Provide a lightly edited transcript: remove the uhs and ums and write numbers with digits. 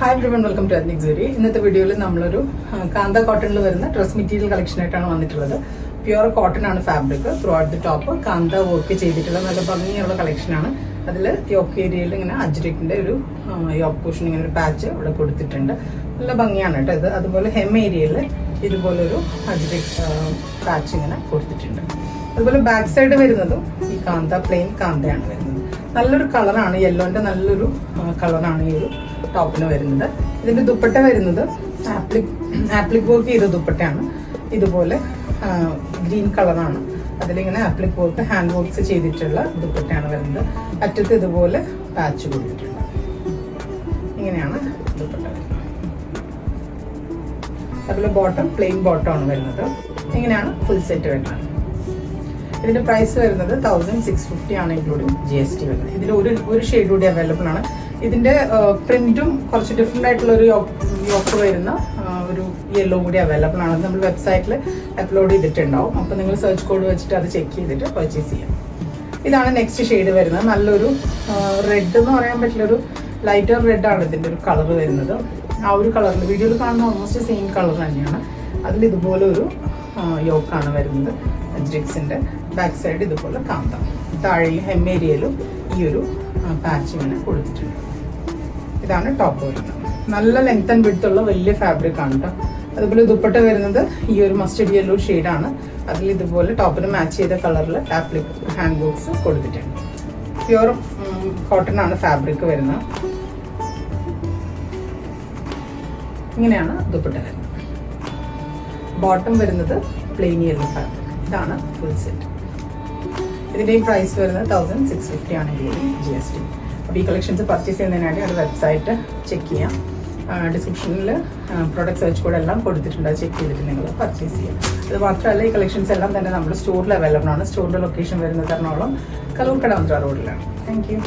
Hi everyone, welcome to Ethnic Zuri. ഇന്നത്തെ വീഡിയോയിൽ നമ്മളൊരു കാന്ത കോട്ടണിൽ വരുന്ന ഡ്രസ് മെറ്റീരിയൽ കളക്ഷൻ ആയിട്ടാണ് വന്നിട്ടുള്ളത്. പ്യുവർ കോട്ടൺ ആണ് fabric. Through out the top kantha work ചെയ്തിട്ടുള്ള നല്ല ഭംഗിയുള്ള കളക്ഷനാണ്. അതിൽ യോക്ക് ഏരിയയിൽ ഇങ്ങനെ അജ്രക്കിന്റെ ഒരു യോക്ക് പോർഷൻ ഇങ്ങനെ ഒരു പാച്ച് ഇവിടെ കൊടുത്തിട്ടുണ്ട്. നല്ല ഭംഗിയാണ് കേട്ടോ ഇത്. അതുപോലെ ഹെം ഏരിയയിൽ ഇതുപോലൊരു അജ്രക് പാച്ച് ഇങ്ങനെ കൊടുത്തിട്ടുണ്ട്. അതുപോലെ ബാക്ക് സൈഡ് വരുന്നതും ഈ കാന്ത പ്ലെയിൻ കാന്തയാണ് വരുന്നത്. നല്ലൊരു കളറാണ്, യെല്ലോന്റെ നല്ലൊരു കളറാണ് ഈ ഒരു ടോപ്പിന് വരുന്നത്. ഇതിന്റെ ദുപ്പട്ട വരുന്നത് ആപ്ലിക് വർക്ക് ചെയ്ത ദുപ്പട്ടയാണ്. ഇതുപോലെ ഗ്രീൻ കളറാണ്. അതിലിങ്ങനെ ആപ്ലിക് വർക്ക് ഹാൻഡ് വർക്ക്സ് ചെയ്തിട്ടുള്ള ദുപ്പട്ടയാണ് വരുന്നത്. അറ്റത്ത് ഇതുപോലെ പാച്ച് കൊടുത്തിട്ടുണ്ട്. ഇങ്ങനെയാണ് ദുപ്പട്ട വരുന്നത്. അതുപോലെ ബോട്ടം പ്ലെയിൻ ബോട്ടം ആണ് വരുന്നത്. ഇങ്ങനെയാണ് ഫുൾ സെറ്റ് വരുന്നത്. ഇതിന്റെ പ്രൈസ് വരുന്നത് 1650 ആണ്, ഇൻക്ലൂഡിങ് GST വരുന്നത്. ഇതിൽ ഒരു ഷെയ്ഡ് കൂടി അവൈലബിൾ ആണ്. ഇതിന്റെ പ്രിന്റും കുറച്ച് ഡിഫറെന്റ് ആയിട്ടുള്ള ഒരു യോക്ക് വരുന്ന ഒരു യെല്ലോ കൂടി അവൈലബിൾ ആണ്. നമ്മൾ വെബ്സൈറ്റിൽ അപ്ലോഡ് ചെയ്തിട്ടുണ്ടാവും. അപ്പോൾ നിങ്ങൾ സെർച്ച് കോഡ് വെച്ചിട്ട് അത് ചെക്ക് ചെയ്തിട്ട് പർച്ചേസ് ചെയ്യാം. ഇതാണ് നെക്സ്റ്റ് ഷെയ്ഡ് വരുന്നത്. നല്ലൊരു റെഡ് എന്ന് പറയാൻ പറ്റില്ല, ഒരു ലൈറ്റർ റെഡ് ആണ് ഇതിന്റെ ഒരു കളർ വരുന്നത്. ആ ഒരു കളറിൽ വീഡിയോയിൽ കാണുന്ന ഓൾമോസ്റ്റ് സെയിം കളർ തന്നെയാണ്. അതിൽ ഇതുപോലെ ഒരു യോക്കാണ് വരുന്നത്. അജ്രിക്സിന്റെ ബാക്ക് സൈഡ് ഇതുപോലെ കാന്ത, താഴെയും ഹെം ഏരിയയിലും ഈ ഒരു പാച്ച് ഇങ്ങനെ കൊടുത്തിട്ടുണ്ട്. ഇതാണ് ടോപ്പ് വരുന്നത്. നല്ല ലെങ്ത് ആൻഡ് വിഡ്ത്ത് ഉള്ള വലിയ ഫാബ്രിക് ആണ് കേട്ടോ. അതുപോലെ ദുപ്പട്ട വരുന്നത് ഈ ഒരു മസ്റ്റർഡ് യെല്ലോ ഷെയ്ഡാണ്. അതിൽ ഇതുപോലെ ടോപ്പിന് മാച്ച് ചെയ്ത കളറിൽ ആപ്ലിക് ഹാൻഡ് വർക്ക്സ് കൊടുത്തിട്ടുണ്ട്. പ്യുവർ കോട്ടൺ ആണ് ഫാബ്രിക് വരുന്നത്. ഇങ്ങനെയാണ് ദുപ്പട്ട വരുന്നത്. ബോട്ടം വരുന്നത് പ്ലെയിൻ യെല്ലോ ഫാബ്രിക്. ഇതാണ് ഫുൾ സെറ്റ്. ഇതിന്റെയും പ്രൈസ് വരുന്നത് 1650 ആണ്, ഇൻക്ലൂഡിങ് GST. അപ്പോൾ ഈ കളക്ഷൻസ് പർച്ചേസ് ചെയ്യുന്നതിനായിട്ട് അത് വെബ്സൈറ്റ് ചെക്ക് ചെയ്യാം. ഡിസ്ക്രിപ്ഷനിൽ പ്രോഡക്റ്റ് സെർച്ച് കോഡ് എല്ലാം കൊടുത്തിട്ടുണ്ട്. അത് ചെക്ക് ചെയ്തിട്ട് നിങ്ങൾ പർച്ചേസ് ചെയ്യാം. അത് മാത്രമല്ല ഈ കളക്ഷൻസ് എല്ലാം തന്നെ നമ്മുടെ സ്റ്റോറിൽ അവൈലബിൾ ആണ്. സ്റ്റോറിന്റെ ലൊക്കേഷൻ വരുന്നത് എറണാകുളം കലൂർക്കട റോഡിലാണ്. Thank you.